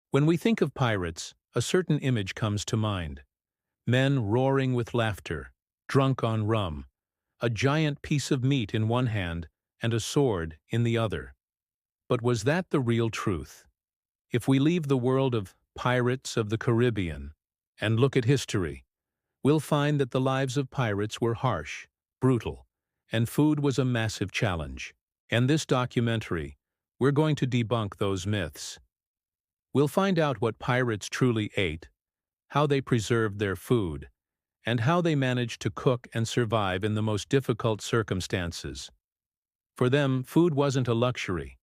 When we think of pirates, a certain image comes to mind. Men roaring with laughter, drunk on rum, a giant piece of meat in one hand and a sword in the other. But was that the real truth? If we leave the world of pirates of the Caribbean and look at history, we'll find that the lives of pirates were harsh, brutal, and food was a massive challenge. In this documentary, we're going to debunk those myths. We'll find out what pirates truly ate, how they preserved their food, and how they managed to cook and survive in the most difficult circumstances. For them, food wasn't a luxury.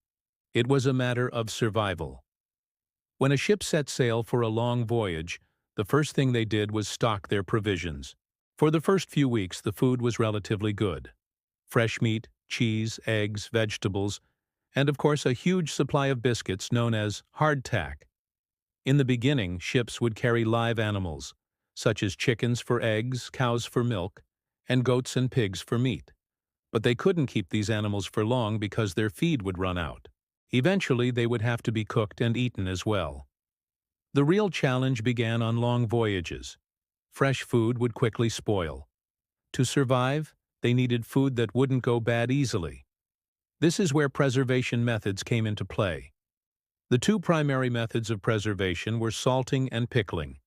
It was a matter of survival. When a ship set sail for a long voyage, the first thing they did was stock their provisions. For the first few weeks, the food was relatively good. Fresh meat, cheese, eggs, vegetables, and of course a huge supply of biscuits known as hardtack. In the beginning, ships would carry live animals, such as chickens for eggs, cows for milk, and goats and pigs for meat. But they couldn't keep these animals for long because their feed would run out. Eventually, they would have to be cooked and eaten as well. The real challenge began on long voyages. Fresh food would quickly spoil. To survive, they needed food that wouldn't go bad easily. This is where preservation methods came into play. The two primary methods of preservation were salting and pickling.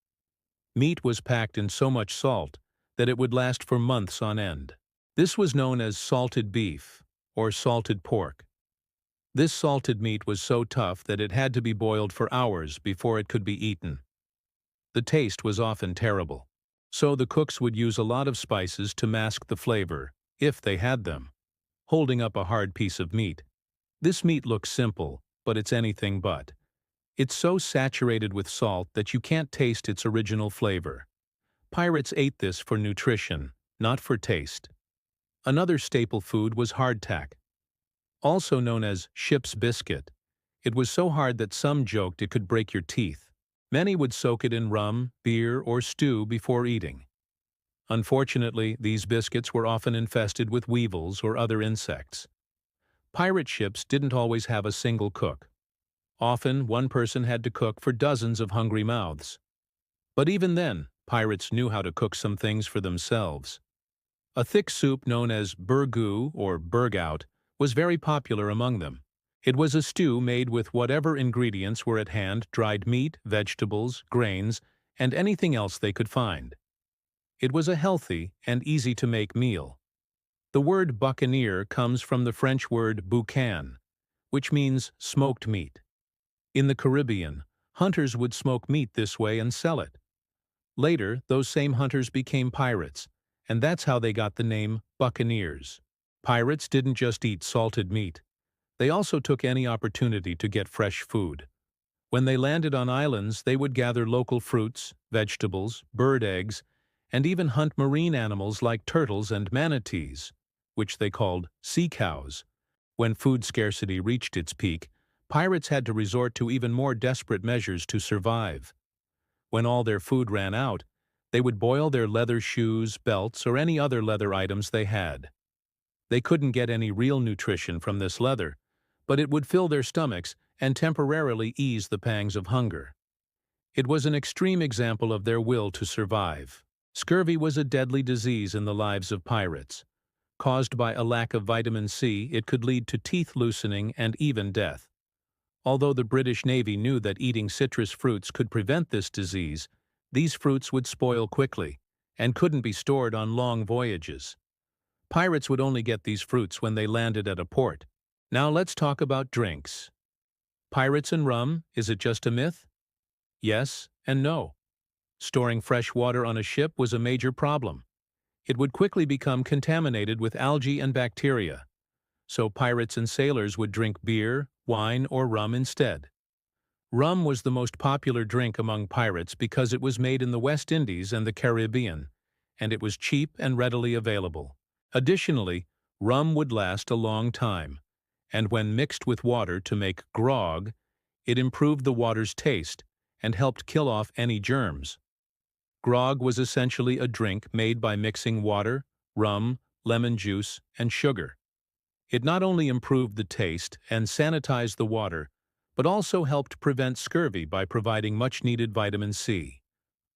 Meat was packed in so much salt that it would last for months on end. This was known as salted beef or salted pork. This salted meat was so tough that it had to be boiled for hours before it could be eaten. The taste was often terrible, so the cooks would use a lot of spices to mask the flavor, if they had them. Holding up a hard piece of meat. This meat looks simple, but it's anything but. It's so saturated with salt that you can't taste its original flavor. Pirates ate this for nutrition, not for taste. Another staple food was hardtack, also known as ship's biscuit. It was so hard that some joked it could break your teeth. Many would soak it in rum, beer, or stew before eating. Unfortunately, these biscuits were often infested with weevils or other insects. Pirate ships didn't always have a single cook. Often, one person had to cook for dozens of hungry mouths. But even then, pirates knew how to cook some things for themselves. A thick soup known as burgoo or burgout was very popular among them. It was a stew made with whatever ingredients were at hand: dried meat, vegetables, grains, and anything else they could find. It was a healthy and easy-to-make meal. The word buccaneer comes from the French word boucan, which means smoked meat. In the Caribbean, hunters would smoke meat this way and sell it. Later, those same hunters became pirates, and that's how they got the name buccaneers. Pirates didn't just eat salted meat. They also took any opportunity to get fresh food. When they landed on islands, they would gather local fruits, vegetables, bird eggs, and even hunt marine animals like turtles and manatees, which they called sea cows. When food scarcity reached its peak, pirates had to resort to even more desperate measures to survive. When all their food ran out, they would boil their leather shoes, belts, or any other leather items they had. They couldn't get any real nutrition from this leather, but it would fill their stomachs and temporarily ease the pangs of hunger. It was an extreme example of their will to survive. Scurvy was a deadly disease in the lives of pirates. Caused by a lack of vitamin C, it could lead to teeth loosening and even death. Although the British Navy knew that eating citrus fruits could prevent this disease, these fruits would spoil quickly and couldn't be stored on long voyages. Pirates would only get these fruits when they landed at a port. Now let's talk about drinks. Pirates and rum, is it just a myth? Yes and no. Storing fresh water on a ship was a major problem. It would quickly become contaminated with algae and bacteria, so pirates and sailors would drink beer, wine, or rum instead. Rum was the most popular drink among pirates because it was made in the West Indies and the Caribbean, and it was cheap and readily available. Additionally, rum would last a long time, and when mixed with water to make grog, it improved the water's taste and helped kill off any germs. Grog was essentially a drink made by mixing water, rum, lemon juice, and sugar. It not only improved the taste and sanitized the water, but also helped prevent scurvy by providing much-needed vitamin C.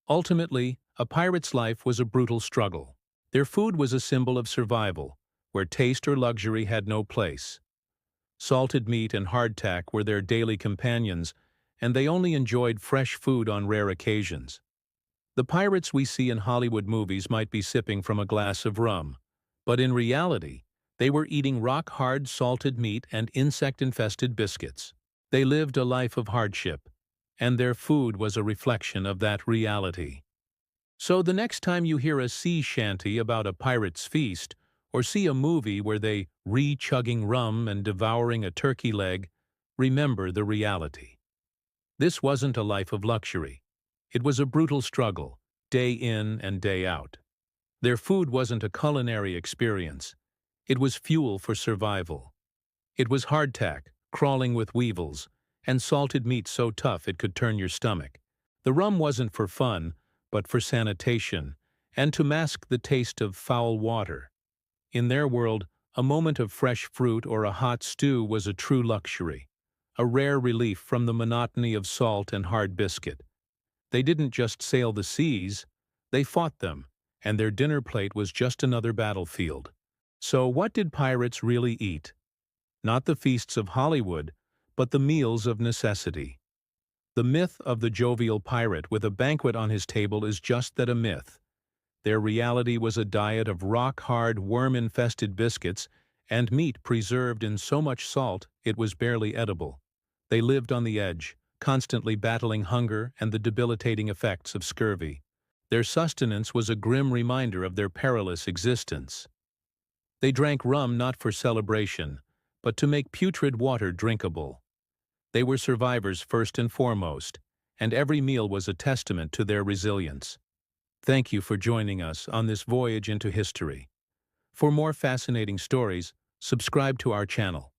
Ultimately, a pirate's life was a brutal struggle. Their food was a symbol of survival, where taste or luxury had no place. Salted meat and hardtack were their daily companions, and they only enjoyed fresh food on rare occasions. The pirates we see in Hollywood movies might be sipping from a glass of rum, but in reality, they were eating rock-hard salted meat and insect-infested biscuits. They lived a life of hardship, and their food was a reflection of that reality. So the next time you hear a sea shanty about a pirate's feast, or see a movie where they chugging rum and devouring a turkey leg, remember the reality. This wasn't a life of luxury. It was a brutal struggle, day in and day out. Their food wasn't a culinary experience. It was fuel for survival. It was hardtack, crawling with weevils, and salted meat so tough it could turn your stomach. The rum wasn't for fun, but for sanitation, and to mask the taste of foul water. In their world, a moment of fresh fruit or a hot stew was a true luxury, a rare relief from the monotony of salt and hard biscuit. They didn't just sail the seas, they fought them, and their dinner plate was just another battlefield. So what did pirates really eat? Not the feasts of Hollywood, but the meals of necessity. The myth of the jovial pirate with a banquet on his table is just that, a myth. Their reality was a diet of rock-hard, worm-infested biscuits and meat preserved in so much salt it was barely edible. They lived on the edge, constantly battling hunger and the debilitating effects of scurvy. Their sustenance was a grim reminder of their perilous existence. They drank rum not for celebration, but to make putrid water drinkable. They were survivors first and foremost, and every meal was a testament to their resilience. Thank you for joining us on this voyage into history. For more fascinating stories, subscribe to our channel.